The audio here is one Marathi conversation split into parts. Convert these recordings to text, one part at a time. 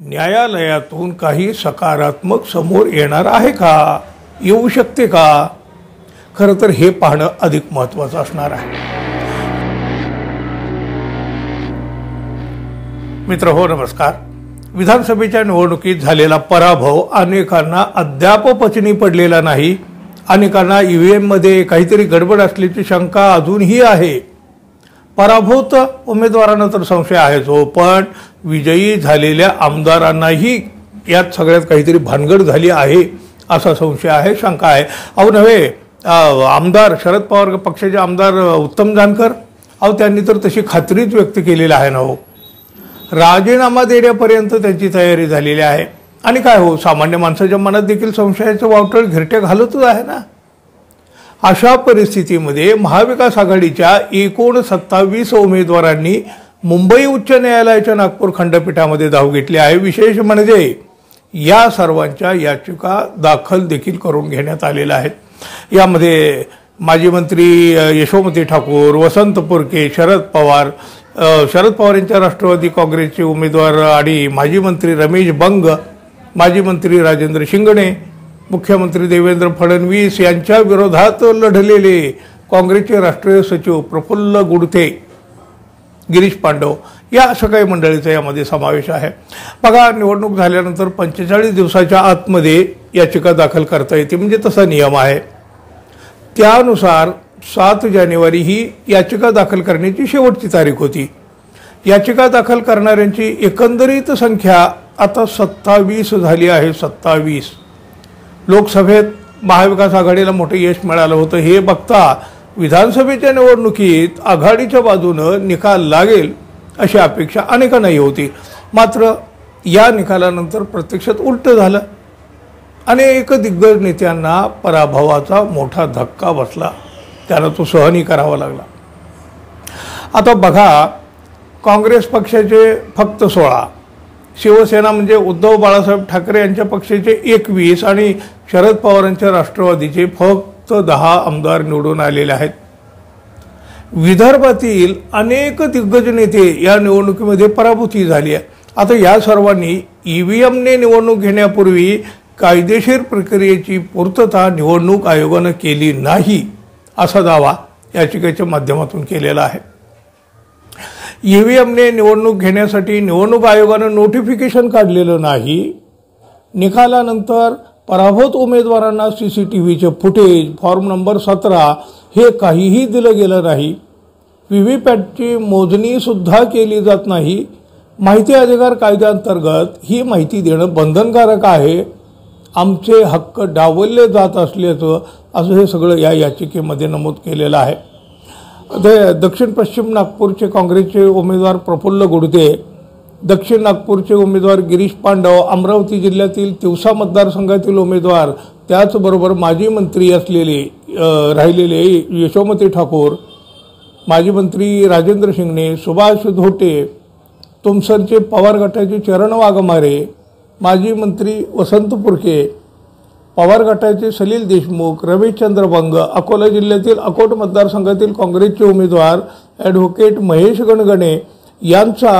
न्यायालयातून काही सकारात्मक समोर येणार आहे का, येऊ शकते का? खरं तर हे पाहणं अधिक महत्त्वाचं असणार आहे. मित्रहो नमस्कार. विधानसभेच्या निवडणुकीत झालेला पराभव अनेकांना अद्याप पचनी पडलेला नाही. अनेकांना ईव्हीएम मध्ये काहीतरी गडबड असल्याची शंका अजूनही आहे. पराभूत उमेदवारांना तर संशय आहेच हो, पण विजयी झालेल्या आमदारांनाही यात सगळ्यात काहीतरी भानगड झाली आहे असा संशय आहे, शंका आहे. अहो नव्हे, आमदार शरद पवार पक्षाचे आमदार उत्तम जानकर, अहो त्यांनी तर तशी खात्रीच व्यक्त केलेली आहे ना हो. राजीनामा देण्यापर्यंत त्यांची तयारी झालेली आहे. आणि काय हो, सामान्य माणसाच्या मनात देखील संशयाचं वावटळ घिरट्या घालतच आहे ना. अशा परिस्थितीमध्ये महाविकास आघाडीच्या एकूण 27 उमेदवारांनी मुंबई उच्च न्यायालयाच्या नागपूर खंडपीठामध्ये धाव घेतली आहे. विशेष म्हणजे या सर्वांच्या याचिका दाखल देखील करून घेण्यात आलेल्या आहेत. यामध्ये माजी मंत्री यशोमती ठाकूर, वसंत पुरके, शरद पवार यांच्या राष्ट्रवादी काँग्रेसचे उमेदवार आणि माजी मंत्री रमेश बंग, माजी मंत्री राजेंद्र शिंगणे, मुख्यमंत्री देवेंद्र फडणवीस यांच्या विरोधात लढलेले काँग्रेसचे राष्ट्रीय सचिव प्रफुल्ल गुडथे, गिरीश पांडव या अशा काही मंडळीचा यामध्ये समावेश आहे. बघा, निवडणूक झाल्यानंतर 45 दिवसाच्या आतमध्ये याचिका दाखल करता येते, म्हणजे तसा नियम आहे. त्यानुसार 7 जानेवारी ही याचिका दाखल करण्याची शेवटची तारीख होती. याचिका दाखल करणाऱ्यांची एकंदरीत संख्या आता 27 झाली आहे. 27. लोकसभेत महाविकास आघाडीला मोठे यश मिळालं होतं. हे बघता विधानसभेच्या निवडणुकीत आघाडीच्या बाजूनं निकाल लागेल अशी अपेक्षा अनेकांनाही होती. मात्र या निकालानंतर प्रत्यक्षात उलट झालं. अनेक दिग्गज नेत्यांना पराभवाचा मोठा धक्का बसला, त्यांना तो सहनही करावा लागला. आता बघा, काँग्रेस पक्षाचे फक्त 16, शिवसेना म्हणजे उद्धव बाळासाहेब ठाकरे यांच्या पक्षाचे 21 आणि शरद पवारांच्या राष्ट्रवादीचे फक्त 10 आमदार निवडून आलेले आहेत. विदर्भातील अनेक दिग्गज नेते या निवडणुकीमध्ये पराभूती झाली आहे. आता या सर्वांनी ईव्हीएमने निवडणूक घेण्यापूर्वी कायदेशीर प्रक्रियेची पूर्तता निवडणूक आयोगानं केली नाही असा दावा याचिकेच्या माध्यमातून केलेला आहे. ईव्हीएमने निवडणूक घेण्यासाठी निवडणूक आयोगानं नोटिफिकेशन काढलेलं नाही. निकालानंतर पराभूत उमेदवारांना CCTVचे फुटेज, फॉर्म नंबर 17 हे काहीही दिलं गेलं नाही. व्हीव्हीपॅटची मोजणी सुद्धा केली जात नाही. माहिती अधिकार कायद्याअंतर्गत ही माहिती देणं बंधनकारक आहे. आमचे हक्क डावलले जात असल्याचं असं हे सगळं या याचिकेमध्ये नमूद केलेलं आहे. दक्षिण पश्चिम नागपूरचे काँग्रेसचे उमेदवार प्रफुल्ल गुडथे, दक्षिण नागपूरचे उमेदवार गिरीश पांडव, अमरावती जिल्ह्यातील तिवसा मतदारसंघातील उमेदवार, त्याचबरोबर माजी मंत्री असलेले राहिलेले यशोमती ठाकूर, माजी मंत्री राजेंद्र शिंगणे, सुभाष धोटे, तुमसरचे पवार गटाचे चरण वाघमारे, माजी मंत्री वसंत पुरके, पवार गटाचे सलील देशमुख, रमेशचंद्र बंग, अकोला जिल्ह्यातील अकोट मतदारसंघातील काँग्रेसचे उमेदवार ॲडव्होकेट महेश गणगणे यांचा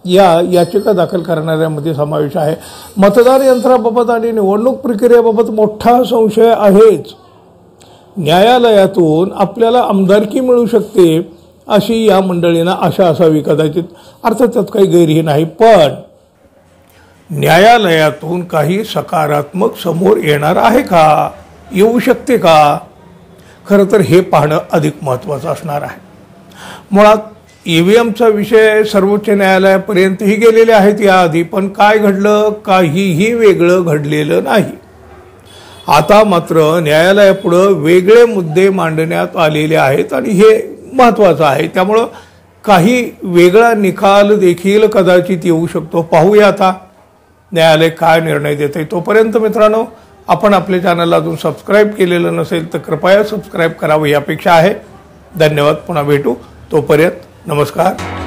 या याचिका दाखल करणाऱ्यांमध्ये समावेश आहे. मतदार यंत्राबाबत आणि निवडणूक प्रक्रियेबाबत मोठा संशय आहेच. न्यायालयातून आपल्याला आमदारकी मिळू शकते अशी या मंडळींना आशा असावी कदाचित. अर्थात त्यात काही गैरही नाही, पण न्यायालयातून काही सकारात्मक समोर येणार आहे का, येऊ शकते का? खरं तर हे पाहणं अधिक महत्त्वाचं असणार आहे. मुळात ईव्हीएमचा विषय सर्वोच्च न्यायालयापर्यंतही गेलेले आहेत याआधी, पण काय घडलं? काहीही वेगळं घडलेलं नाही. आता मात्र न्यायालयापुढं वेगळे मुद्दे मांडण्यात आलेले आहेत आणि हे महत्त्वाचं आहे. त्यामुळं काही वेगळा निकाल देखील कदाचित येऊ शकतो. पाहूया आता न्यायालय काय निर्णय देते. तोपर्यंत मित्रांनो, आपण आपल्या चॅनलला अजून सबस्क्राईब केलेलं नसेल तर कृपया सबस्क्राईब करावं ही अपेक्षा आहे. धन्यवाद. पुन्हा भेटू. तोपर्यंत नमस्कार.